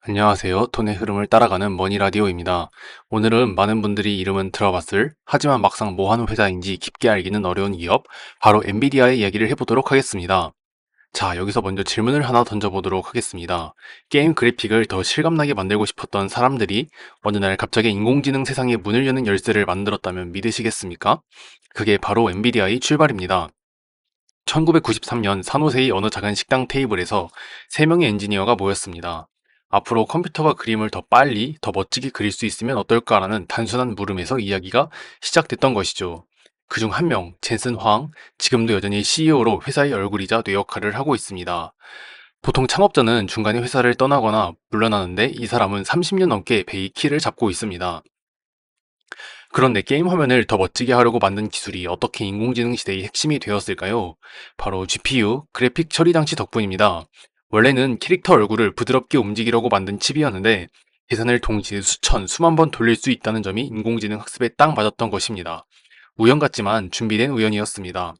안녕하세요. 돈의 흐름을 따라가는 머니라디오입니다. 오늘은 많은 분들이 이름은 들어봤을, 하지만 막상 뭐 하는 회사인지 깊게 알기는 어려운 기업, 바로 엔비디아의 이야기를 해보도록 하겠습니다. 자, 여기서 먼저 질문을 하나 던져보도록 하겠습니다. 게임 그래픽을 더 실감나게 만들고 싶었던 사람들이 어느 날 갑자기 인공지능 세상에 문을 여는 열쇠를 만들었다면 믿으시겠습니까? 그게 바로 엔비디아의 출발입니다. 1993년 산호세의 어느 작은 식당 테이블에서 3명의 엔지니어가 모였습니다. 앞으로 컴퓨터가 그림을 더 빨리, 더 멋지게 그릴 수 있으면 어떨까라는 단순한 물음에서 이야기가 시작됐던 것이죠. 그중 한 명, 젠슨 황, 지금도 여전히 CEO로 회사의 얼굴이자 뇌 역할을 하고 있습니다. 보통 창업자는 중간에 회사를 떠나거나 물러나는데 이 사람은 30년 넘게 베이 키를 잡고 있습니다. 그런데 게임 화면을 더 멋지게 하려고 만든 기술이 어떻게 인공지능 시대의 핵심이 되었을까요? 바로 GPU, 그래픽 처리 장치 덕분입니다. 원래는 캐릭터 얼굴을 부드럽게 움직이려고 만든 칩이었는데 계산을 동시에 수천, 수만 번 돌릴 수 있다는 점이 인공지능 학습에 딱 맞았던 것입니다. 우연 같지만 준비된 우연이었습니다.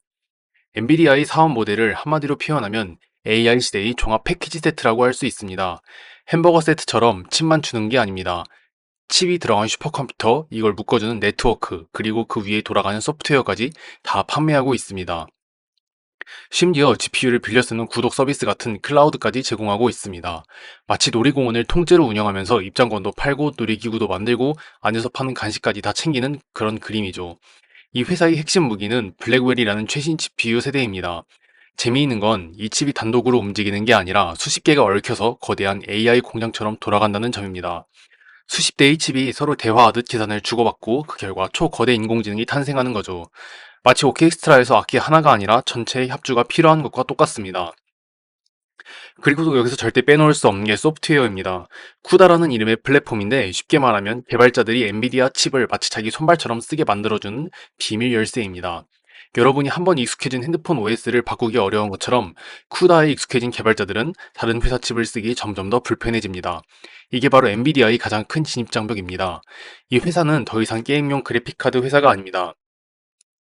엔비디아의 사업 모델을 한마디로 표현하면 AI 시대의 종합 패키지 세트라고 할 수 있습니다. 햄버거 세트처럼 칩만 주는 게 아닙니다. 칩이 들어간 슈퍼컴퓨터, 이걸 묶어주는 네트워크, 그리고 그 위에 돌아가는 소프트웨어까지 다 판매하고 있습니다. 심지어 GPU를 빌려 쓰는 구독 서비스 같은 클라우드까지 제공하고 있습니다. 마치 놀이공원을 통째로 운영하면서 입장권도 팔고 놀이기구도 만들고 안에서 파는 간식까지 다 챙기는 그런 그림이죠. 이 회사의 핵심 무기는 블랙웰이라는 최신 GPU 세대입니다. 재미있는 건 이 칩이 단독으로 움직이는 게 아니라 수십 개가 얽혀서 거대한 AI 공장처럼 돌아간다는 점입니다. 수십 대의 칩이 서로 대화하듯 계산을 주고받고 그 결과 초거대 인공지능이 탄생하는 거죠. 마치 오케스트라에서 악기 하나가 아니라 전체의 합주가 필요한 것과 똑같습니다. 그리고 또 여기서 절대 빼놓을 수 없는 게 소프트웨어입니다. 쿠다라는 이름의 플랫폼인데 쉽게 말하면 개발자들이 엔비디아 칩을 마치 자기 손발처럼 쓰게 만들어주는 비밀 열쇠입니다. 여러분이 한번 익숙해진 핸드폰 OS를 바꾸기 어려운 것처럼 쿠다에 익숙해진 개발자들은 다른 회사 칩을 쓰기 점점 더 불편해집니다. 이게 바로 엔비디아의 가장 큰 진입장벽입니다. 이 회사는 더 이상 게임용 그래픽카드 회사가 아닙니다.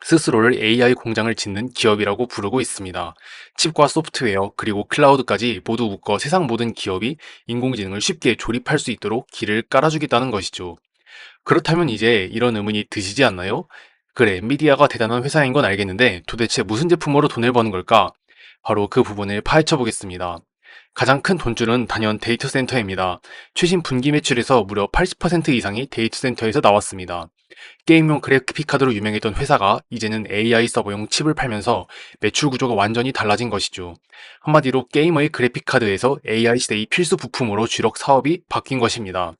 스스로를 AI 공장을 짓는 기업이라고 부르고 있습니다. 칩과 소프트웨어 그리고 클라우드까지 모두 묶어 세상 모든 기업이 인공지능을 쉽게 조립할 수 있도록 길을 깔아주겠다는 것이죠. 그렇다면 이제 이런 의문이 드시지 않나요? 그래, 엔비디아가 대단한 회사인 건 알겠는데 도대체 무슨 제품으로 돈을 버는 걸까? 바로 그 부분을 파헤쳐 보겠습니다. 가장 큰 돈줄은 단연 데이터 센터입니다. 최신 분기 매출에서 무려 80% 이상이 데이터 센터에서 나왔습니다. 게임용 그래픽카드로 유명했던 회사가 이제는 AI 서버용 칩을 팔면서 매출 구조가 완전히 달라진 것이죠. 한마디로 게이머의 그래픽카드에서 AI 시대의 필수 부품으로 주력 사업이 바뀐 것입니다.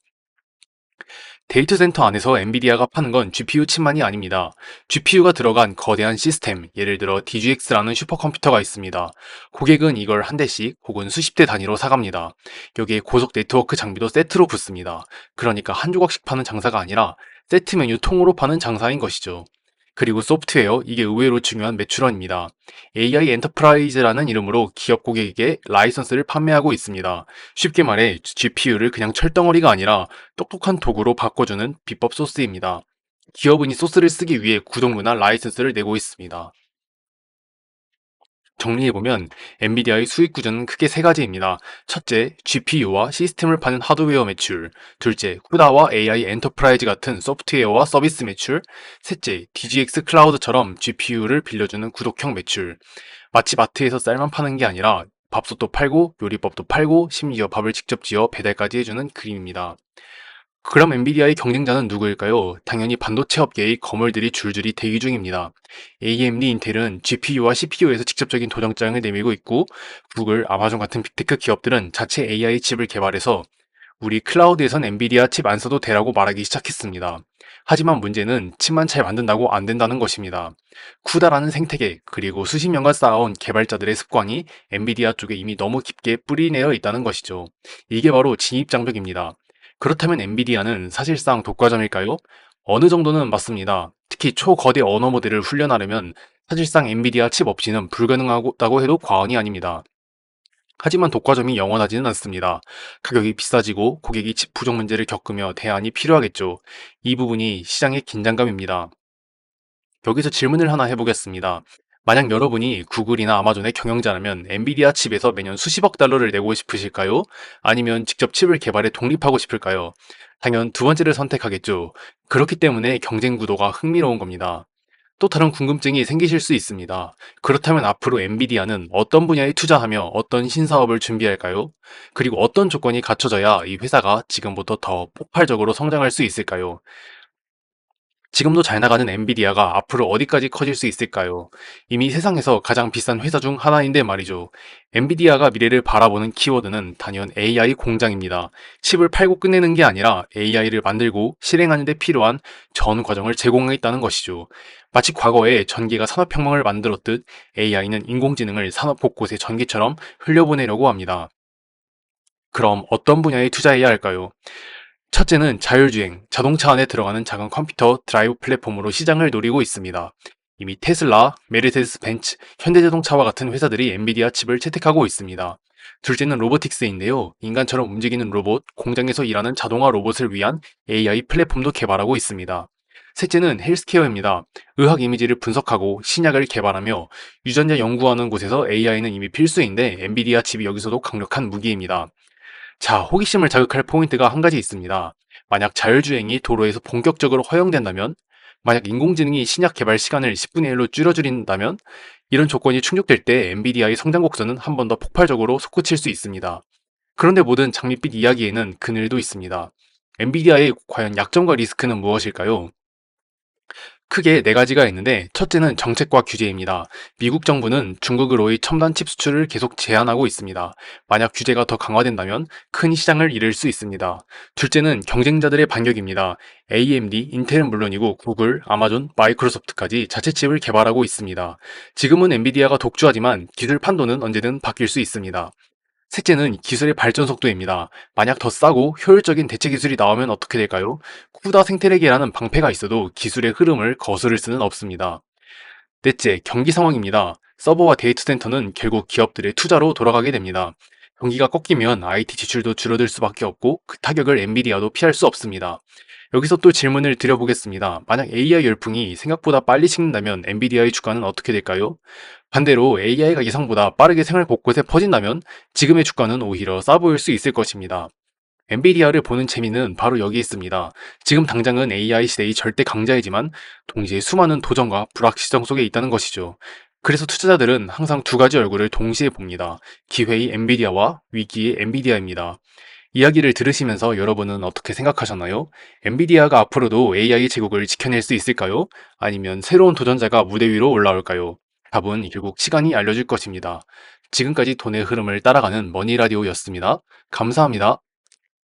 데이터 센터 안에서 엔비디아가 파는 건 GPU 칩만이 아닙니다. GPU가 들어간 거대한 시스템, 예를 들어 DGX라는 슈퍼컴퓨터가 있습니다. 고객은 이걸 한 대씩 혹은 수십 대 단위로 사갑니다. 여기에 고속 네트워크 장비도 세트로 붙습니다. 그러니까 한 조각씩 파는 장사가 아니라 세트 메뉴 통으로 파는 장사인 것이죠. 그리고 소프트웨어, 이게 의외로 중요한 매출원입니다. AI 엔터프라이즈라는 이름으로 기업 고객에게 라이선스를 판매하고 있습니다. 쉽게 말해 GPU를 그냥 철덩어리가 아니라 똑똑한 도구로 바꿔주는 비법 소스입니다. 기업은 이 소스를 쓰기 위해 구독료나 라이선스를 내고 있습니다. 정리해보면 엔비디아의 수익 구조는 크게 세 가지입니다. 첫째, GPU와 시스템을 파는 하드웨어 매출. 둘째, 쿠다와 AI 엔터프라이즈 같은 소프트웨어와 서비스 매출. 셋째, DGX 클라우드처럼 GPU를 빌려주는 구독형 매출. 마치 마트에서 쌀만 파는 게 아니라 밥솥도 팔고 요리법도 팔고 심지어 밥을 직접 지어 배달까지 해주는 그림입니다. 그럼 엔비디아의 경쟁자는 누구일까요? 당연히 반도체 업계의 거물들이 줄줄이 대기 중입니다. AMD, 인텔은 GPU와 CPU에서 직접적인 도전장을 내밀고 있고, 구글, 아마존 같은 빅테크 기업들은 자체 AI 칩을 개발해서 우리 클라우드에선 엔비디아 칩 안 써도 되라고 말하기 시작했습니다. 하지만 문제는 칩만 잘 만든다고 안 된다는 것입니다. 쿠다라는 생태계, 그리고 수십 년간 쌓아온 개발자들의 습관이 엔비디아 쪽에 이미 너무 깊게 뿌리내려 있다는 것이죠. 이게 바로 진입장벽입니다. 그렇다면 엔비디아는 사실상 독과점일까요? 어느 정도는 맞습니다. 특히 초거대 언어 모델을 훈련하려면 사실상 엔비디아 칩 없이는 불가능하다고 해도 과언이 아닙니다. 하지만 독과점이 영원하지는 않습니다. 가격이 비싸지고 고객이 칩 부족 문제를 겪으며 대안이 필요하겠죠. 이 부분이 시장의 긴장감입니다. 여기서 질문을 하나 해보겠습니다. 만약 여러분이 구글이나 아마존의 경영자라면 엔비디아 칩에서 매년 수십억 달러를 내고 싶으실까요? 아니면 직접 칩을 개발해 독립하고 싶을까요? 당연 두 번째를 선택하겠죠. 그렇기 때문에 경쟁 구도가 흥미로운 겁니다. 또 다른 궁금증이 생기실 수 있습니다. 그렇다면 앞으로 엔비디아는 어떤 분야에 투자하며 어떤 신사업을 준비할까요? 그리고 어떤 조건이 갖춰져야 이 회사가 지금부터 더 폭발적으로 성장할 수 있을까요? 지금도 잘 나가는 엔비디아가 앞으로 어디까지 커질 수 있을까요? 이미 세상에서 가장 비싼 회사 중 하나인데 말이죠. 엔비디아가 미래를 바라보는 키워드는 단연 AI 공장입니다. 칩을 팔고 끝내는 게 아니라 AI를 만들고 실행하는 데 필요한 전 과정을 제공하겠다는 것이죠. 마치 과거에 전기가 산업혁명을 만들었듯 AI는 인공지능을 산업 곳곳에 전기처럼 흘려보내려고 합니다. 그럼 어떤 분야에 투자해야 할까요? 첫째는 자율주행, 자동차 안에 들어가는 작은 컴퓨터 드라이브 플랫폼으로 시장을 노리고 있습니다. 이미 테슬라, 메르세데스 벤츠, 현대자동차와 같은 회사들이 엔비디아 칩을 채택하고 있습니다. 둘째는 로보틱스인데요. 인간처럼 움직이는 로봇, 공장에서 일하는 자동화 로봇을 위한 AI 플랫폼도 개발하고 있습니다. 셋째는 헬스케어입니다. 의학 이미지를 분석하고 신약을 개발하며 유전자 연구하는 곳에서 AI는 이미 필수인데 엔비디아 칩이 여기서도 강력한 무기입니다. 자, 호기심을 자극할 포인트가 한 가지 있습니다. 만약 자율주행이 도로에서 본격적으로 허용된다면, 만약 인공지능이 신약 개발 시간을 10분의 1로 줄여준다면, 이런 조건이 충족될 때 엔비디아의 성장 곡선은 한 번 더 폭발적으로 솟구칠 수 있습니다. 그런데 모든 장밋빛 이야기에는 그늘도 있습니다. 엔비디아의 과연 약점과 리스크는 무엇일까요? 크게 네 가지가 있는데 첫째는 정책과 규제입니다. 미국 정부는 중국으로의 첨단 칩 수출을 계속 제한하고 있습니다. 만약 규제가 더 강화된다면 큰 시장을 잃을 수 있습니다. 둘째는 경쟁자들의 반격입니다. AMD, 인텔은 물론이고 구글, 아마존, 마이크로소프트까지 자체 칩을 개발하고 있습니다. 지금은 엔비디아가 독주하지만 기술 판도는 언제든 바뀔 수 있습니다. 셋째는 기술의 발전 속도입니다. 만약 더 싸고 효율적인 대체 기술이 나오면 어떻게 될까요? 쿠다 생태계라는 방패가 있어도 기술의 흐름을 거스를 수는 없습니다. 넷째, 경기 상황입니다. 서버와 데이터 센터는 결국 기업들의 투자로 돌아가게 됩니다. 경기가 꺾이면 IT 지출도 줄어들 수밖에 없고 그 타격을 엔비디아도 피할 수 없습니다. 여기서 또 질문을 드려보겠습니다. 만약 AI 열풍이 생각보다 빨리 식는다면 엔비디아의 주가는 어떻게 될까요? 반대로 AI가 예상보다 빠르게 생활 곳곳에 퍼진다면 지금의 주가는 오히려 싸 보일 수 있을 것입니다. 엔비디아를 보는 재미는 바로 여기 있습니다. 지금 당장은 AI 시대의 절대 강자이지만 동시에 수많은 도전과 불확실성 속에 있다는 것이죠. 그래서 투자자들은 항상 두 가지 얼굴을 동시에 봅니다. 기회의 엔비디아와 위기의 엔비디아입니다. 이야기를 들으시면서 여러분은 어떻게 생각하셨나요? 엔비디아가 앞으로도 AI 제국을 지켜낼 수 있을까요? 아니면 새로운 도전자가 무대 위로 올라올까요? 답은 결국 시간이 알려줄 것입니다. 지금까지 돈의 흐름을 따라가는 머니라디오였습니다. 감사합니다.